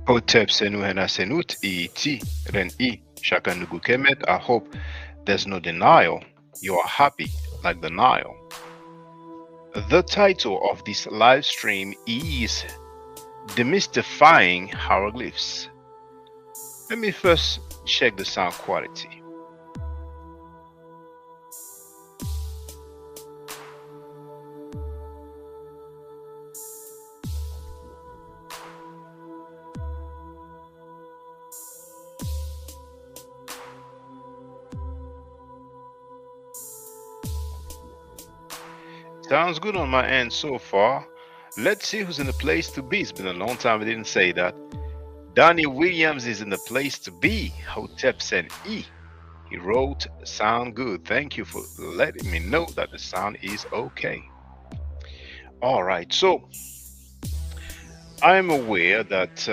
Hotep Senuhena Senut ET Ren E Shakanugu Kemet. I hope there's no denial. You are happy like the Nile. The title of this live stream is Demystifying Hieroglyphs. Let me first check the sound quality. Sounds good on my end so far. Let's see who's in the place to be. It's been a long time I didn't say that. Donnie Williams is in the place to be. Hotep said E. He wrote, sound good. Thank you for letting me know that the sound is okay. All right, so I'm aware that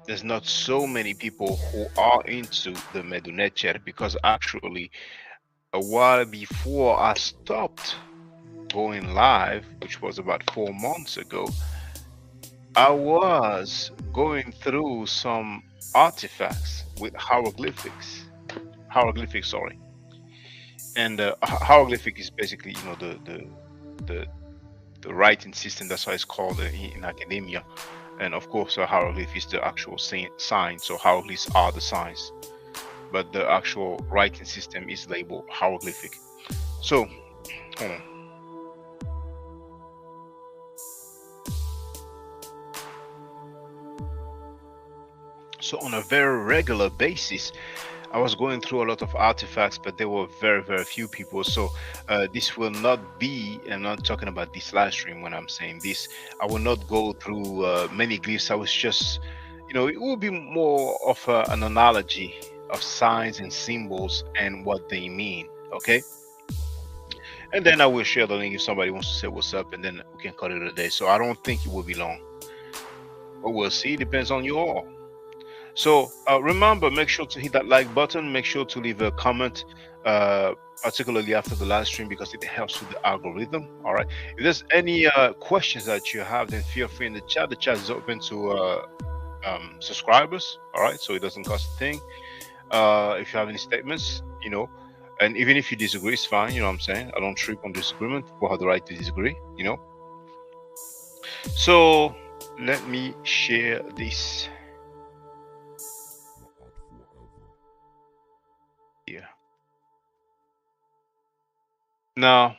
there's not so many people who are into the Medunet chat, because actually a while before I stopped going live, which was about 4 months ago, I was going through some artifacts with hieroglyphics, sorry. And hieroglyphic is basically, you know, the writing system. That's why it's called in academia. And of course, a hieroglyph is the actual sign. So hieroglyphs are the signs, but the actual writing system is labeled hieroglyphic. So, hold on. So on a very regular basis, I was going through a lot of artifacts, but there were very, very few people. So this will not be, I'm not talking about this live stream when I'm saying this, I will not go through many glyphs. I was just, you know, it will be more of an analogy of signs and symbols and what they mean, okay? And then I will share the link if somebody wants to say what's up, and then we can call it a day. So I don't think it will be long, but we'll see. It depends on you all. So remember, make sure to hit that like button. Make sure to leave a comment, particularly after the live stream, because it helps with the algorithm. All right. If there's any questions that you have, then feel free in the chat. The chat is open to subscribers. All right. So it doesn't cost a thing. If you have any statements, you know, and even if you disagree, it's fine. You know what I'm saying? I don't trip on disagreement. People have the right to disagree, you know. So let me share this. Now,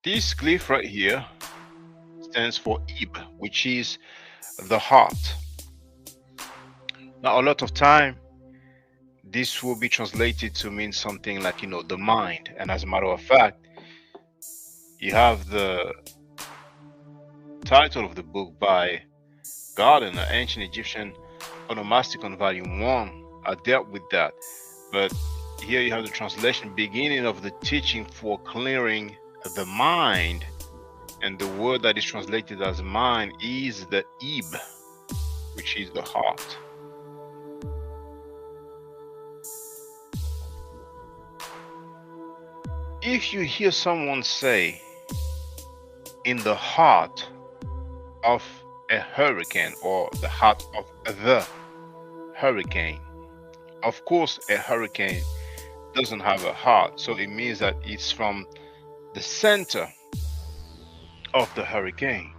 this glyph right here stands for Ib, which is the heart. Now, a lot of time, this will be translated to mean something like, the mind. And as a matter of fact, you have the title of the book by Garden, an ancient Egyptian onomasticon, volume 1. I dealt with that. But here you have the translation, beginning of the teaching for clearing the mind. And the word that is translated as mind is the Ib, which is the heart. If you hear someone say, in the heart of a hurricane, or the heart of the hurricane, of course, a hurricane doesn't have a heart, so it means that it's from the center of the hurricane.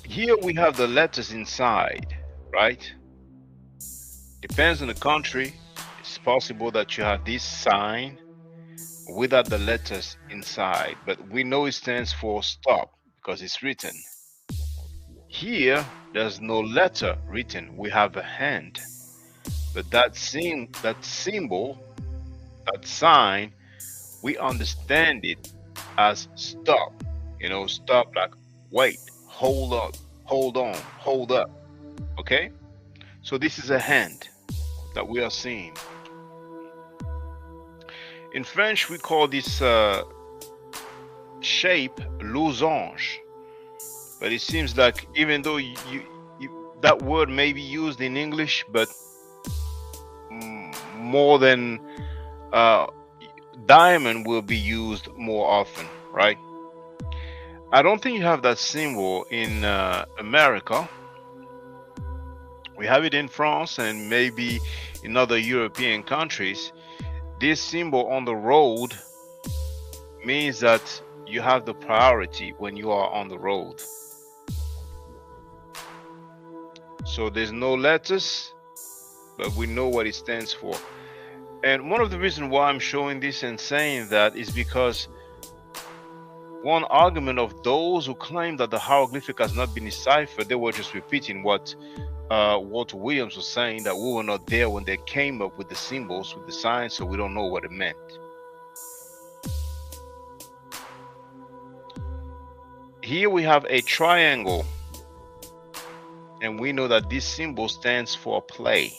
Here we have the letters inside, right? Depends on the country. It's possible that you have this sign without the letters inside, but we know it stands for stop because it's written. Here, there's no letter written. We have a hand, but that symbol, that sign, we understand it as stop. Stop, like wait, hold up, hold on, hold up. Okay? So this is a hand that we are seeing. In French, we call this shape losange. But it seems like even though that word may be used in English, but more than diamond will be used more often, right? I don't think you have that symbol in America. We have it in France and maybe in other European countries. This symbol on the road means that you have the priority when you are on the road. So there's no letters, but we know what it stands for. And one of the reasons why I'm showing this and saying that is because one argument of those who claim that the hieroglyphic has not been deciphered, they were just repeating what Walter Williams was saying, that we were not there when they came up with the symbols, with the signs, so we don't know what it meant. Here we have a triangle, and we know that this symbol stands for play.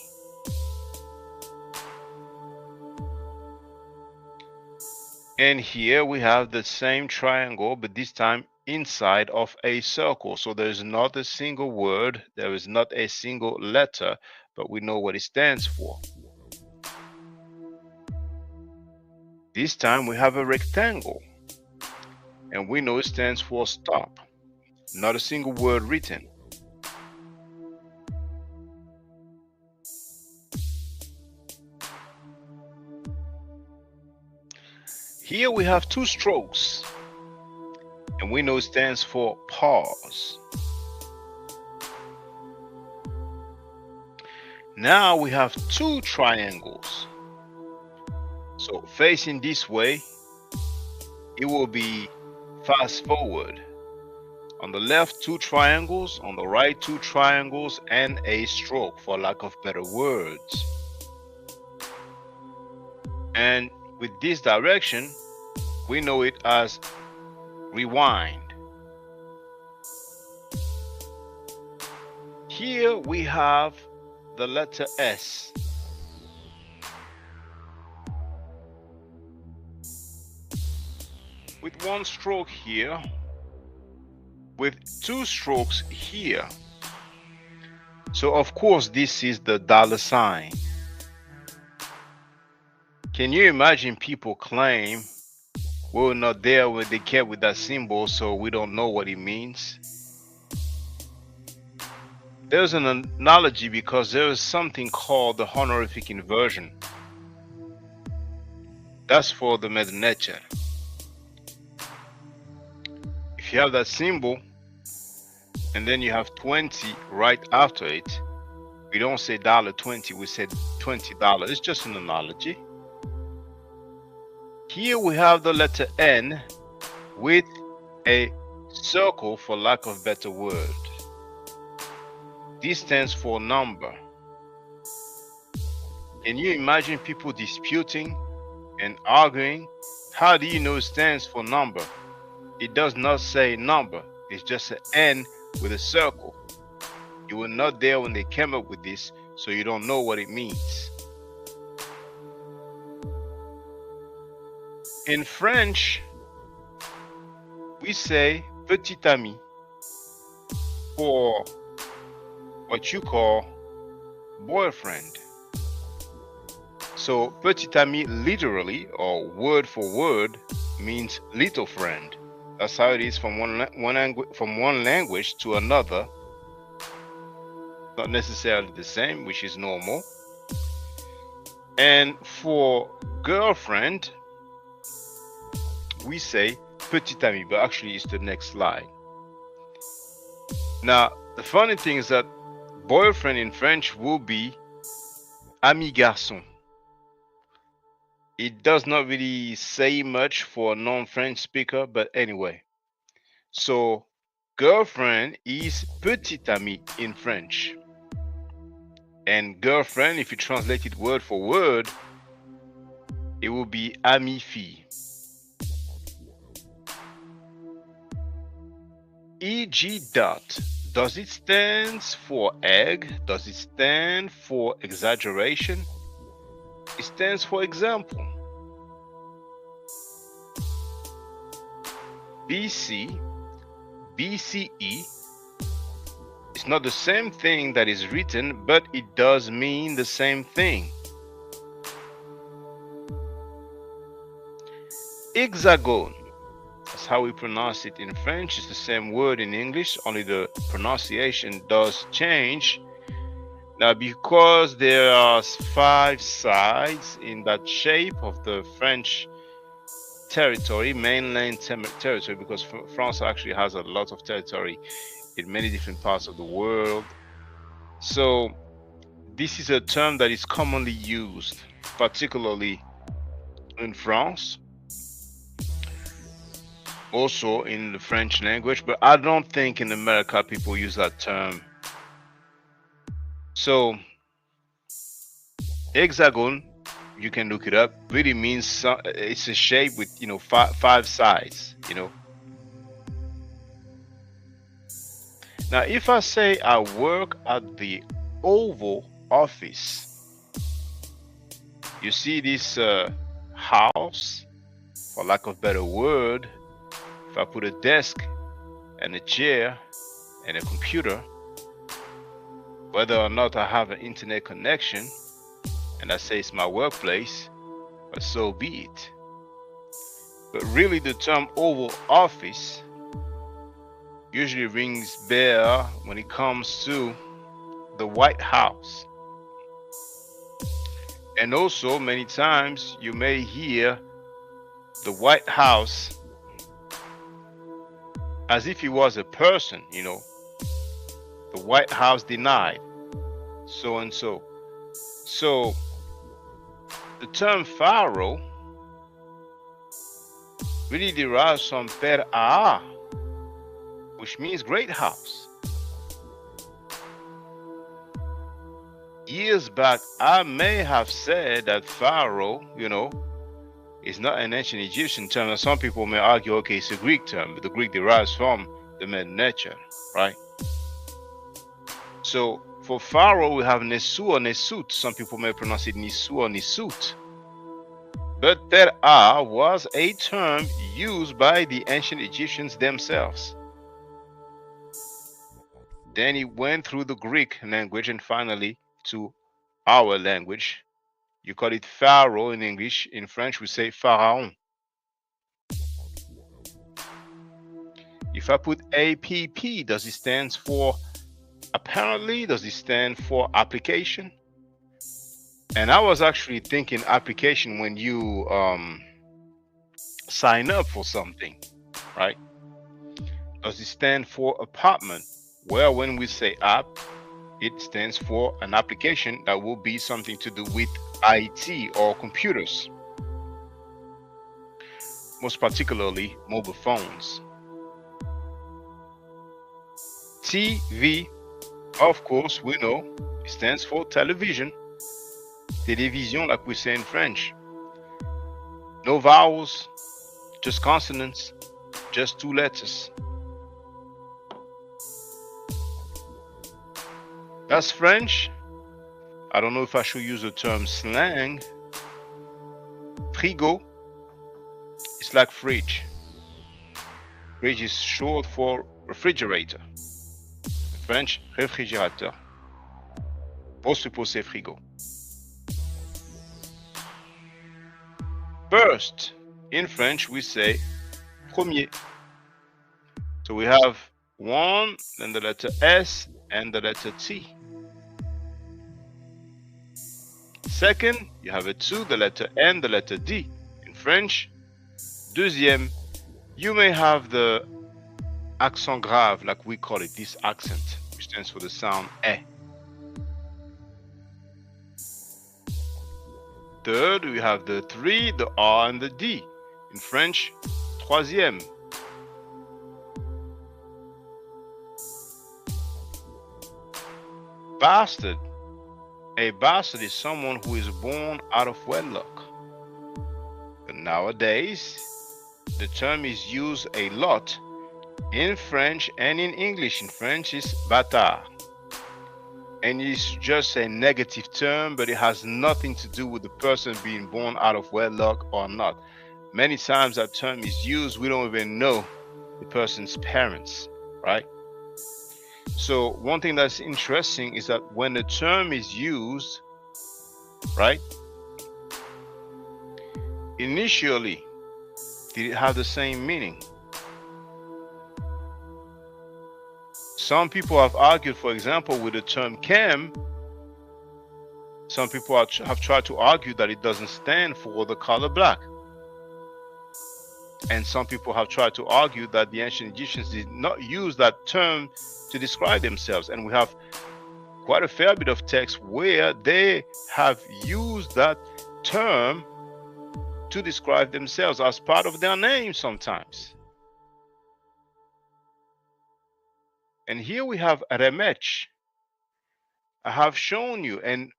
And here we have the same triangle, but this time inside of a circle. So there is not a single word, there is not a single letter, but we know what it stands for. This time we have a rectangle, and we know it stands for stop. Not a single word written. Here we have two strokes, and we know it stands for pause. Now we have two triangles. So facing this way, it will be fast forward. On the left, two triangles. On the right, two triangles and a stroke, for lack of better words. And with this direction, we know it as rewind. Here we have the letter S. With one stroke here, with two strokes here. So of course this is the dollar sign. Can you imagine people claim we were not there when they came with that symbol, so we don't know what it means? There's an analogy because there is something called the honorific inversion. That's for the Mother Nature. If you have that symbol and then you have 20 right after it, we don't say $20, we say $20. It's just an analogy. Here we have the letter N with a circle, for lack of better word. This stands for number. Can you imagine people disputing and arguing? How do you know it stands for number? It does not say number. It's just an N with a circle. You were not there when they came up with this, so you don't know what it means. In French, we say petit ami for what you call boyfriend. So petit ami literally, or word for word, means little friend. That's how it is from one language to another. Not necessarily the same, which is normal. And for girlfriend, we say petit ami, but actually it's the next slide. Now, the funny thing is that boyfriend in French will be ami garçon. It does not really say much for a non-French speaker, but anyway. So girlfriend is petite amie in French. And girlfriend, if you translate it word for word, it will be amie fille. EG dot. Does it stand for egg? Does it stand for exaggeration? It stands for example. BC, BCE. It's not the same thing that is written, but it does mean the same thing. Hexagone. That's how we pronounce it in French. It's the same word in English, only the pronunciation does change. Now, because there are 5 sides in that shape of the French territory, mainland territory, because France actually has a lot of territory in many different parts of the world. So this is a term that is commonly used, particularly in France, also in the French language, but I don't think in America people use that term. So hexagon, you can look it up, really means it's a shape with, you know, five sides, you know. Now, if I say I work at the Oval Office, you see this house, for lack of better word. If I put a desk and a chair and a computer, whether or not I have an internet connection, and I say it's my workplace, but so be it. But really, the term Oval Office usually rings bell when it comes to the White House. And also, many times you may hear the White House as if it was a person, you know. The White House denied so and so. So the term pharaoh really derives from per aa, which means great house. Years back, I may have said that pharaoh, you know, is not an ancient Egyptian term. And some people may argue, okay, it's a Greek term, but the Greek derives from the man nature, right? So for pharaoh, we have Nesu or Nesut. Some people may pronounce it Nisu or Nisut. But Ter-A was a term used by the ancient Egyptians themselves. Then it went through the Greek language and finally to our language. You call it pharaoh in English. In French, we say pharaon. If I put APP, does it stand for apparently? Does it stand for application? And I was actually thinking application when you sign up for something, right? Does it stand for apartment? Well, when we say app, it stands for an application that will be something to do with IT or computers, most particularly mobile phones. TV, of course, we know it stands for television. Télévision, like we say in French. No vowels, just consonants, just two letters. That's French. I don't know if I should use the term slang. Frigo, it's like fridge. Fridge is short for refrigerator. In French, réfrigérateur. Posso c'est frigo. First, in French, we say premier. So we have one, then the letter S, and the letter T. Second, you have a two, the letter N, the letter D. In French, deuxième, you may have the accent grave, like we call it, this accent, which stands for the sound E. Third, we have the three, the R, and the D. In French, troisième. Bastard. A bastard is someone who is born out of wedlock. But nowadays, the term is used a lot in French and in English. In French, it's bâtard. And it's just a negative term, but it has nothing to do with the person being born out of wedlock or not. Many times that term is used, we don't even know the person's parents, right? So one thing that's interesting is that when the term is used, right, initially, did it have the same meaning? Some people have argued, for example, with the term chem. Some people have tried to argue that it doesn't stand for the color black. And some people have tried to argue that the ancient Egyptians did not use that term to describe themselves. And we have quite a fair bit of text where they have used that term to describe themselves as part of their name sometimes. And here we have Remech. I have shown you, and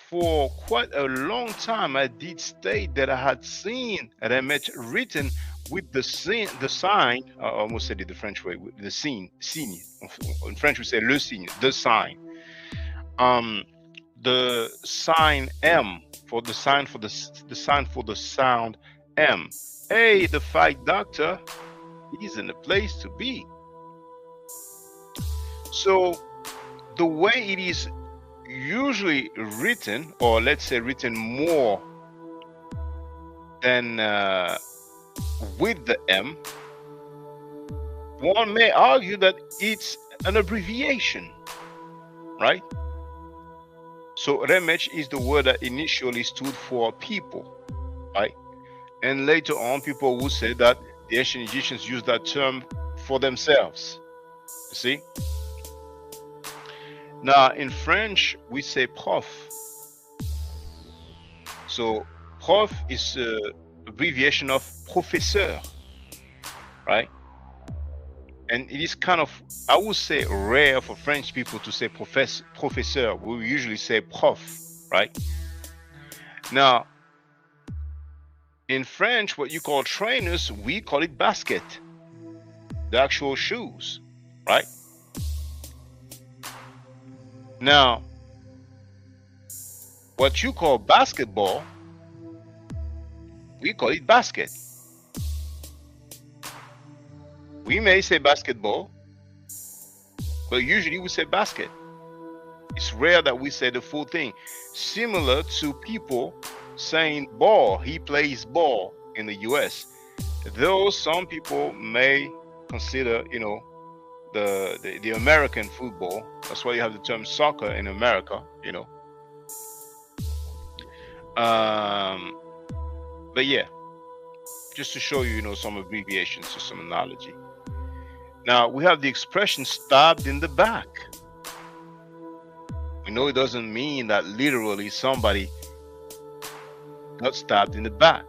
for quite a long time I did state that I had seen Remech written with the sign, I almost said it the French way, with the signe. In French we say le signe, the sign. The sign M, for the sign for the sign for the sound M. Hey, the fight doctor, he's in the place to be. So the way it is usually written, or let's say written more than with the M, one may argue that it's an abbreviation, right? So Remech is the word that initially stood for people, right? And later on, people will say that the ancient Egyptians used that term for themselves. You see? Now, in French, we say prof. So, prof is an abbreviation of professeur, right? And it is kind of, I would say, rare for French people to say professeur. We usually say prof, right? Now, in French, what you call trainers, we call it basket, the actual shoes, right? Now, what you call basketball, we call it basket. We may say basketball, but usually we say basket. It's rare that we say the full thing. Similar to people saying ball, he plays ball in the US. Though some people may consider, you know, the American football. That's why you have the term soccer in America, you know. But yeah, just to show you, you know, some abbreviations, just some analogy. Now we have the expression stabbed in the back. We know it doesn't mean that literally somebody got stabbed in the back.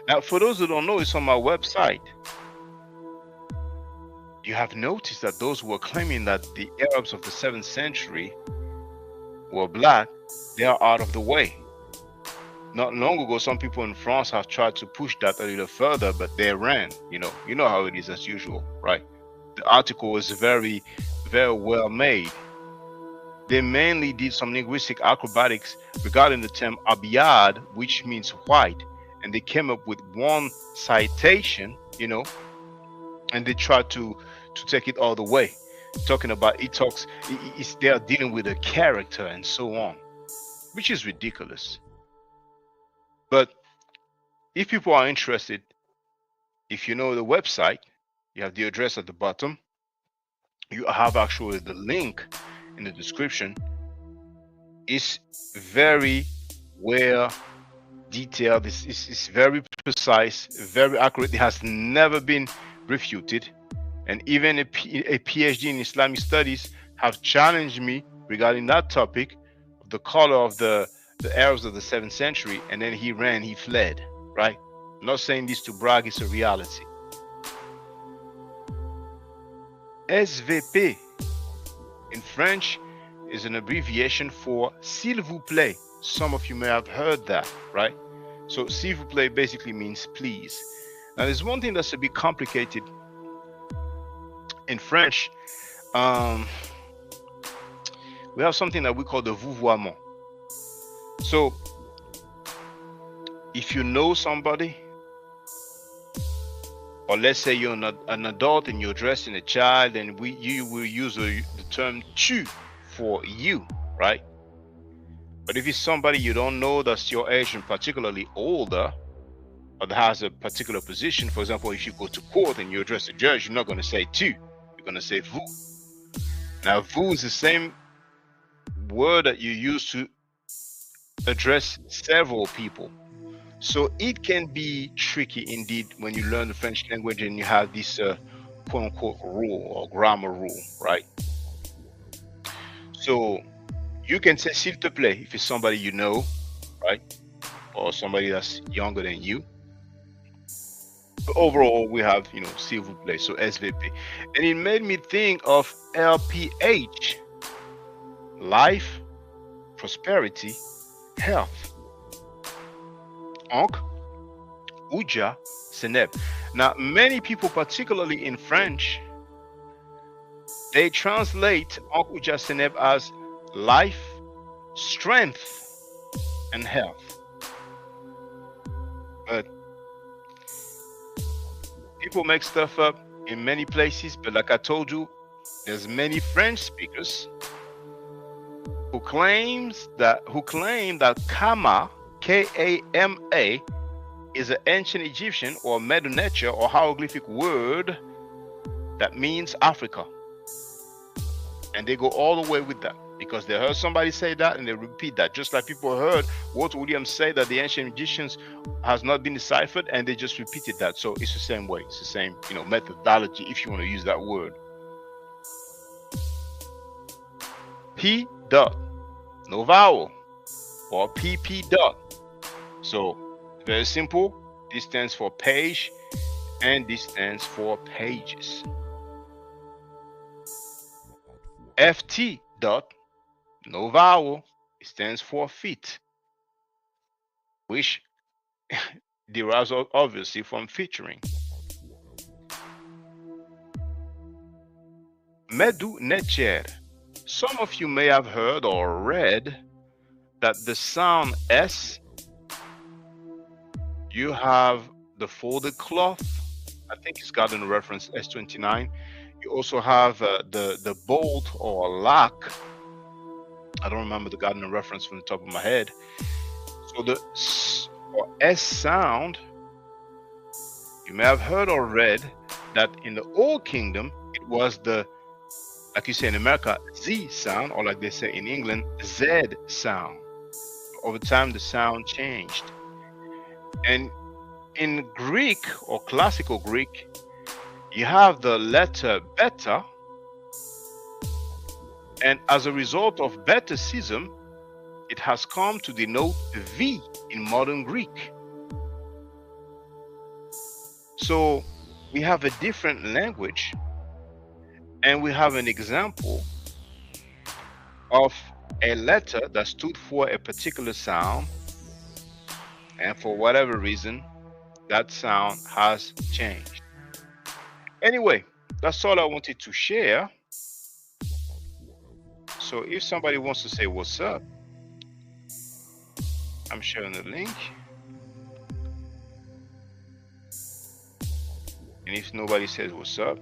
Now, for those who don't know, it's on my website. You have noticed that those who are claiming that the Arabs of the 7th century were black, they are out of the way. Not long ago, some people in France have tried to push that a little further, but they ran. You know how it is as usual, right? The article was very, very well made. They mainly did some linguistic acrobatics regarding the term Abiyad, which means white, and they came up with one citation, and they tried to take it all the way, talking about they are dealing with a character and so on, which is ridiculous. But if people are interested, if you know the website, you have the address at the bottom. You have actually the link in the description. It's very well detailed. It's very precise, very accurate. It has never been refuted. And even a PhD in Islamic studies have challenged me regarding that topic of the color of the Arabs of the 7th century. And then he fled, right? I'm not saying this to brag, it's a reality. SVP in French is an abbreviation for s'il vous plaît. Some of you may have heard that, right? So s'il vous plaît basically means please. Now there's one thing that's a bit complicated in French. We have something that we call the vouvoiement. So if you know somebody, or let's say you're an adult and you're addressing a child, and you will use the term tu for you, right? But if it's somebody you don't know that's your age and particularly older, or that has a particular position, for example, if you go to court and you address a judge, you're not going to say tu, you're going to say vous. Now, vous is the same word that you use to address several people. So it can be tricky indeed when you learn the French language and you have this quote unquote rule or grammar rule, right? So you can say s'il te plaît if it's somebody you know, right? Or somebody that's younger than you. But overall, we have, s'il vous plaît, so SVP. And it made me think of LPH, life, prosperity, health. Ankh, Uja, Seneb. Now, many people, particularly in French, they translate Ankh, Uja, Seneb as life, strength, and health. But people make stuff up in many places, but like I told you, there's many French speakers who claim that Kama, K-A-M-A, is an ancient Egyptian or Medu Neter or hieroglyphic word that means Africa. And they go all the way with that because they heard somebody say that and they repeat that. Just like people heard Walter Williams say that the ancient Egyptians has not been deciphered, and they just repeated that. So it's the same way. It's the same, methodology, if you want to use that word. P dot, no vowel, or PP dot. So very simple. This stands for page, and this stands for pages. FT dot, no vowel, it stands for feet, which derives obviously from featuring. Medu Neter. Some of you may have heard or read that the sound S, you have the folded cloth. I think it's got in reference S29. You also have the bolt or lock. I don't remember the Gardner reference from the top of my head. So the S sound, you may have heard or read that in the Old Kingdom, it was the, like you say in America, Z sound, or like they say in England, Z sound. Over time, the sound changed. And in Greek or classical Greek, you have the letter beta And as a result of betacism, it has come to denote V in modern Greek. So we have a different language, and we have an example of a letter that stood for a particular sound, and for whatever reason, that sound has changed. Anyway, that's all I wanted to share. So if somebody wants to say what's up, I'm sharing the link. And if nobody says what's up,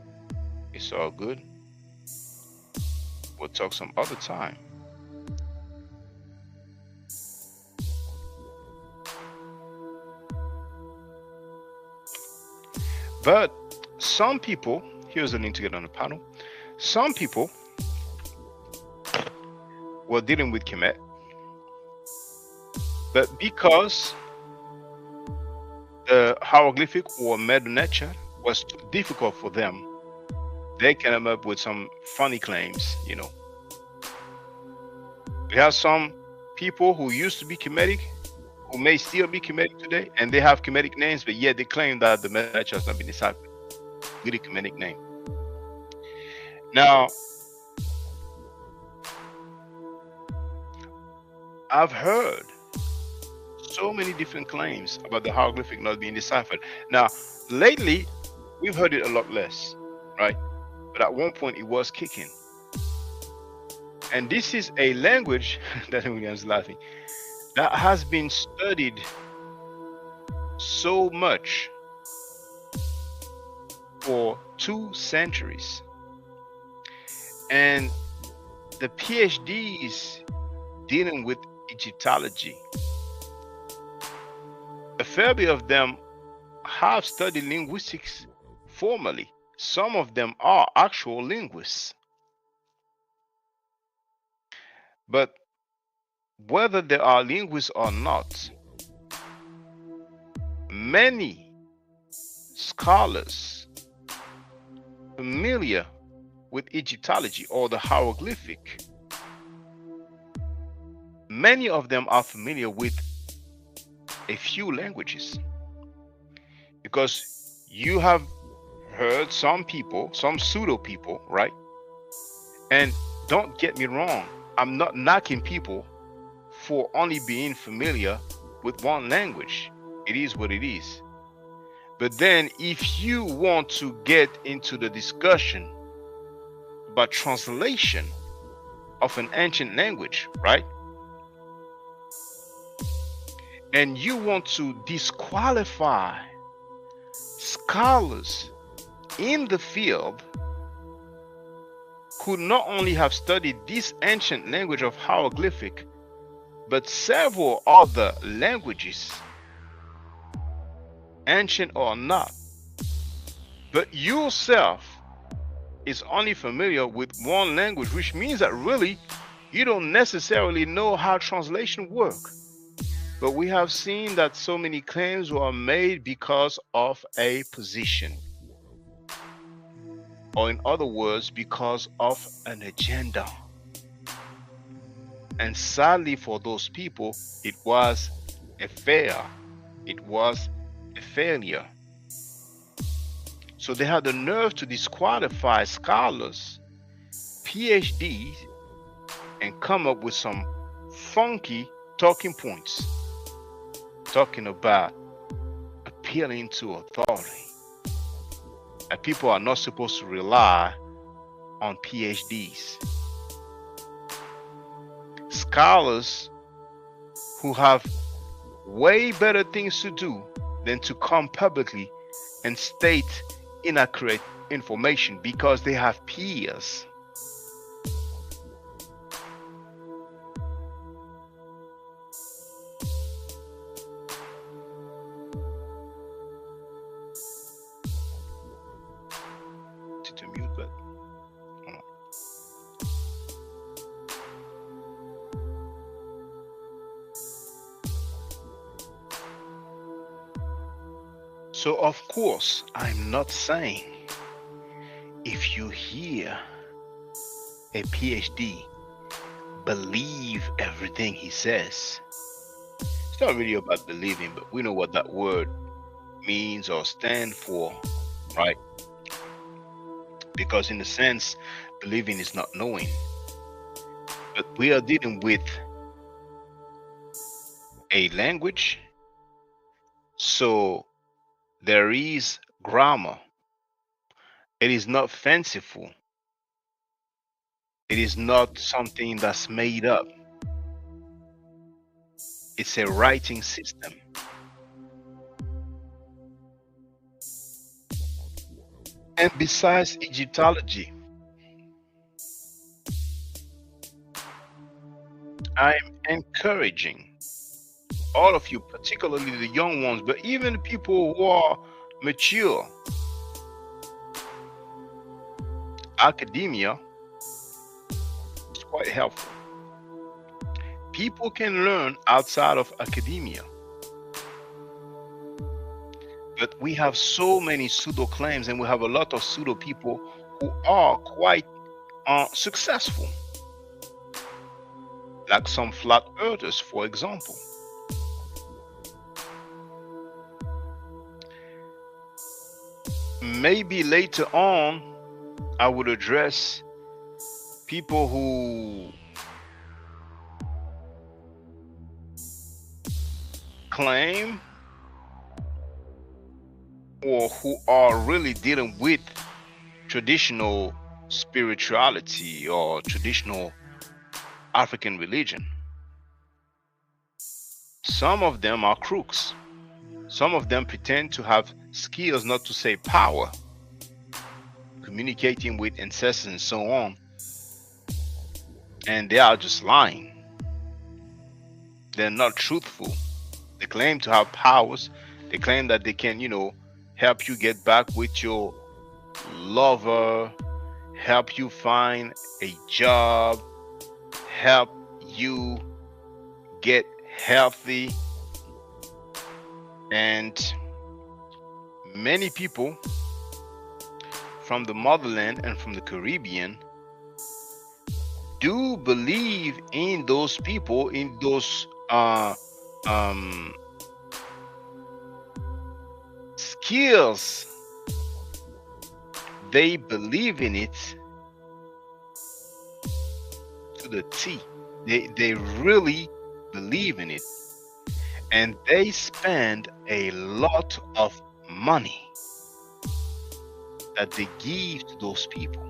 it's all good. We'll talk some other time. But some people, here's a link to get on the panel. Some people were dealing with Kemet, but because the hieroglyphic or Medu was too difficult for them, they came up with some funny claims, We have some people who used to be Kemetic, who may still be Kemetic today, and they have Kemetic names, but yet they claim that the Medu has not been deciphered. Really Kemetic name. Now, I've heard so many different claims about the hieroglyphic not being deciphered. Now, lately, we've heard it a lot less, right? But at one point, it was kicking. And this is a language that William's laughing, that has been studied so much for 2 centuries. And the PhDs dealing with Egyptology, a fair bit of them have studied linguistics formally. Some of them are actual linguists. But whether they are linguists or not, many scholars familiar with Egyptology or the hieroglyphic, many of them are familiar with a few languages, because you have heard some people, some pseudo people, right? And don't get me wrong, I'm not knocking people for only being familiar with one language. It is what it is. But then if you want to get into the discussion about translation of an ancient language, right? And you want to disqualify scholars in the field who not only have studied this ancient language of hieroglyphic, but several other languages, ancient or not, but yourself is only familiar with one language, which means that really you don't necessarily know how translation work. But we have seen that so many claims were made because of a position, or in other words, because of an agenda. And sadly for those people, it was a failure. It was a failure. So they had the nerve to disqualify scholars, PhDs, and come up with some funky talking points, talking about appealing to authority. And people are not supposed to rely on PhDs. Scholars who have way better things to do than to come publicly and state inaccurate information because they have peers. To mute, but so of course I'm not saying if you hear a PhD, believe everything he says. It's not really about believing, but we know what that word means or stand for, right? Because in a sense, believing is not knowing. But we are dealing with a language, so there is grammar. It is not fanciful. It is not something that's made up. It's a writing system. And besides Egyptology, I'm encouraging all of you, particularly the young ones, but even people who are mature, academia is quite helpful. People can learn outside of academia, but we have so many pseudo claims and we have a lot of pseudo people who are quite successful, like some flat earthers, for example. Maybe later on, I would address people who claim or who are really dealing with traditional spirituality or traditional African religion. Some of them are crooks. Some of them pretend to have skills, not to say power, communicating with ancestors and so on, and they are just lying. They're not truthful. They claim to have powers. They claim that they can, help you get back with your lover, help you find a job, help you get healthy. And many people from the motherland and from the Caribbean do believe in those people, in those skills. They believe in it to the T. They really believe in it, and they spend a lot of money that they give to those people.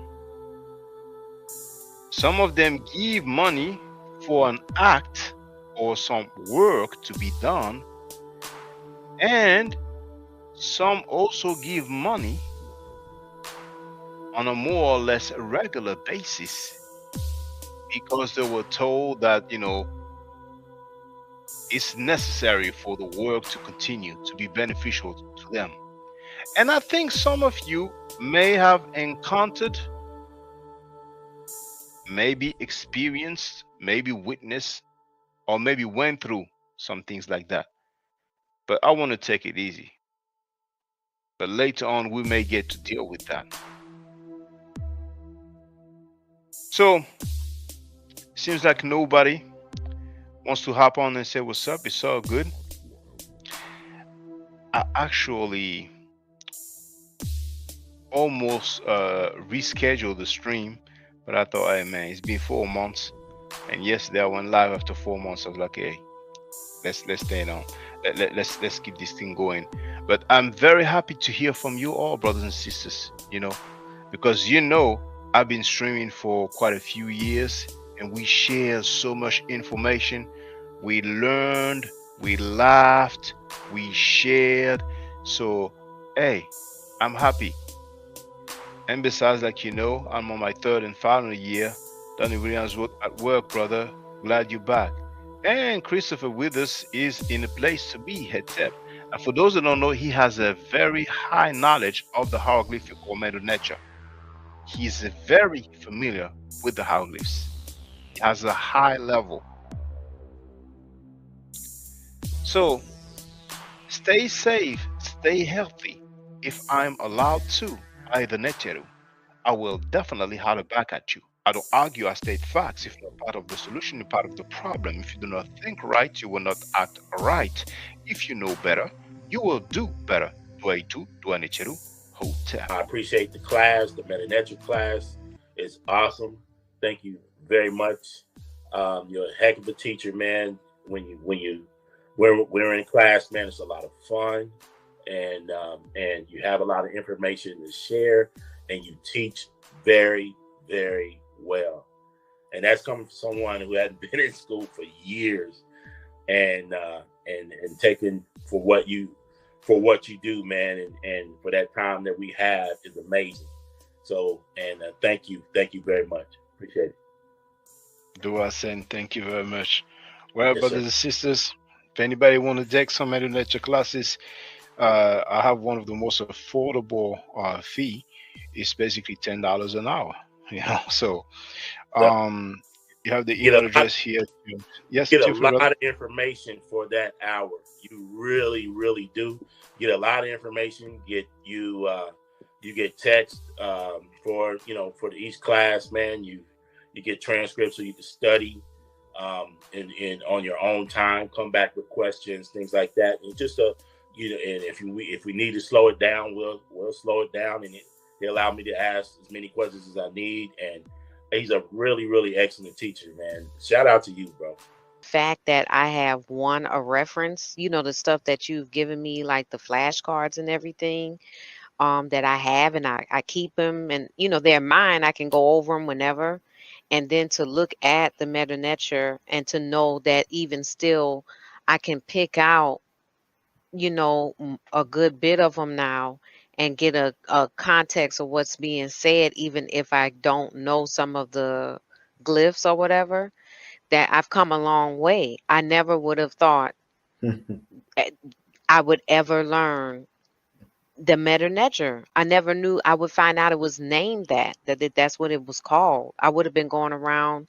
Some of them give money for an act or some work to be done, and some also give money on a more or less regular basis because they were told that, it's necessary for the work to continue to be beneficial to them. And I think some of you may have encountered, maybe experienced, maybe witnessed, or maybe went through some things like that. But I want to take it easy. But later on, we may get to deal with that. So, seems like nobody wants to hop on and say what's up. It's all good. I actually almost rescheduled the stream, but I thought, hey man, it's been 4 months, and yesterday I went live after 4 months. I was like, hey, let's stay on. Let's keep this thing going. But I'm very happy to hear from you all, brothers and sisters. Because I've been streaming for quite a few years, and we shared so much information. We learned, we laughed, we shared. So, hey, I'm happy. And besides, I'm on my third and final year. Donnie Williams at work, brother. Glad you're back. And Christopher Withers is in a place to be, Hetep. And for those who don't know, he has a very high knowledge of the hieroglyphic or Medu Nature. He's very familiar with the hieroglyphs. He has a high level. So, stay safe, stay healthy. If I'm allowed to, either Neteru, I will definitely holler back at you. I don't argue, I state facts. If you're part of the solution, you're part of the problem. If you do not think right, you will not act right. If you know better, you will do better. 22 Hotel. I appreciate the class. The Metanetric class is awesome. Thank you very much. You're a heck of a teacher, man. We're in class, man. It's a lot of fun, and you have a lot of information to share, and you teach very, very well. And that's coming from someone who hadn't been in school for years, and taking for what you do, man, and for that time that we have is amazing. So, and thank you very much. Appreciate it. Dua saying thank you very much. Well, Yes, sir. brothers and sisters, if anybody want to take some lecture classes, I have one of the most affordable fee. It's basically $10 an hour. You know, so So um, you have the get a email lot, address here. Yes, get a feel free, lot brother. of information for that hour. You really, really do get a lot of information. You get text for each class, man. You get transcripts so you can study in on your own time. Come back with questions, things like that, and just and if we need to slow it down, we'll slow it down, and they allow me to ask as many questions as I need. And he's a really, really excellent teacher, man. Shout out to you, bro. Fact that I have one a reference, the stuff that you've given me, like the flashcards and everything, that I have, and I keep them, and they're mine. I can go over them whenever, and then to look at the meta nature and to know that even still, I can pick out a good bit of them now and get a context of what's being said, even if I don't know some of the glyphs or whatever. That I've come a long way. I never would have thought eh, I would ever learn the Meta Nature. I never knew I would find out it was named that's what it was called. I would have been going around,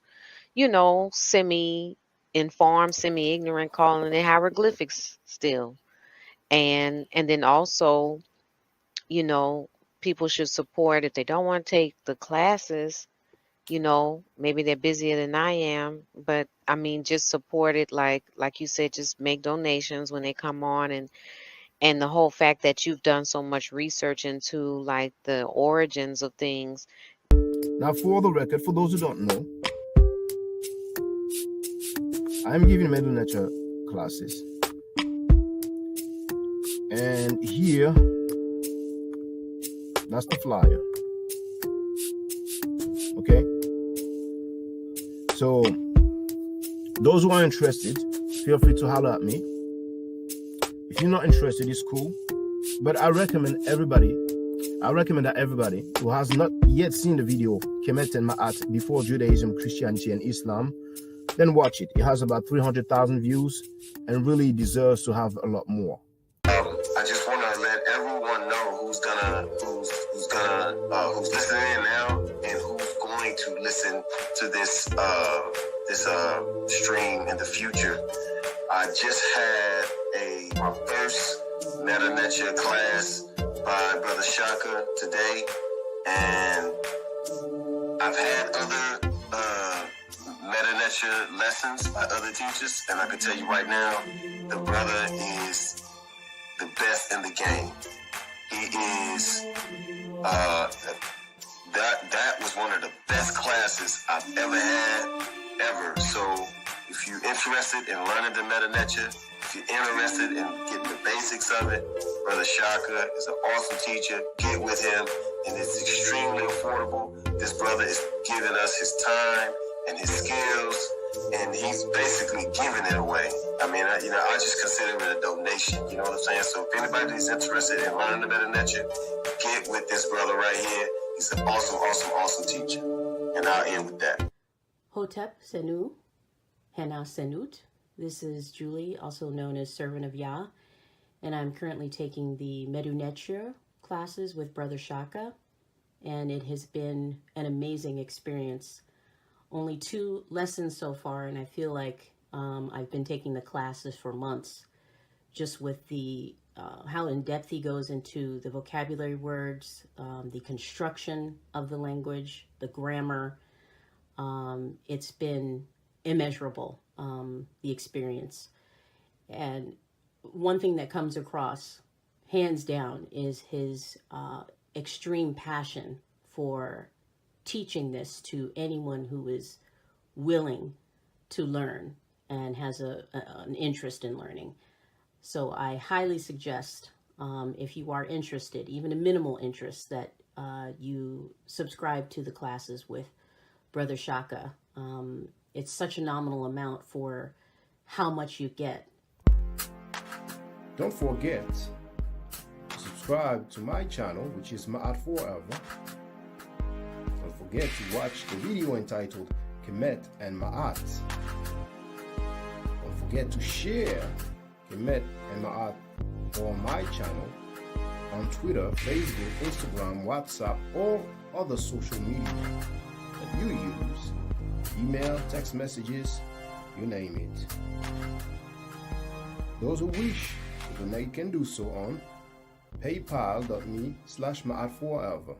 semi-informed, semi-ignorant, calling it hieroglyphics still. And then also, you know, people should support if they don't want to take the classes. Maybe they're busier than I am, but I mean, just support it, like you said, just make donations when they come on, and the whole fact that you've done so much research into like the origins of things. Now, for the record, for those who don't know, I'm giving middle nature classes, and here, that's the flyer. Okay, so those who are interested, feel free to holler at me. If you're not interested, it's cool, but I recommend that everybody who has not yet seen the video Kemet and Ma'at before Judaism, Christianity, and Islam, then watch it. It has about 300,000 views and really deserves to have a lot more. I just want to let everyone know who's listening in now and who's going to listen to this stream in the future. I just had my first Meta Nature class by Brother Shaka today, and I've had other Meta Nature lessons by other teachers, and I can tell you right now, the brother is the best in the game. He is that was one of the best classes I've ever had, ever. So if you're interested in learning the Meta Nature, if you're interested in getting the basics of it, Brother Shaka is an awesome teacher. Get with him, and it's extremely affordable. This brother is giving us his time and his skills, and he's basically giving it away. I mean, I just consider it a donation. You know what I'm saying? So if anybody is interested in learning the Meta Nature, get with this brother right here. He's an awesome, awesome, awesome teacher. And I'll end with that. Hotep Senu, Hena Senut. This is Julie, also known as Servant of Yah, and I'm currently taking the Medu Neture classes with Brother Shaka, and it has been an amazing experience. Only 2 lessons so far, and I feel like I've been taking the classes for months, just with the how in depth he goes into the vocabulary words, the construction of the language, the grammar, It's been immeasurable, the experience. And one thing that comes across, hands down, is his extreme passion for teaching this to anyone who is willing to learn and has an interest in learning. So I highly suggest, if you are interested, even a minimal interest, that you subscribe to the classes with Brother Shaka. It's such a nominal amount for how much you get. Don't forget to subscribe to my channel, which is Ma'at Forever. Don't forget to watch the video entitled Kemet and Ma'at. Don't forget to share Kemet and Ma'at on my channel on Twitter, Facebook, Instagram, WhatsApp, or other social media that you use. Email, text messages, you name it. Those who wish to donate can do so on paypal.me/Ma'at Forever.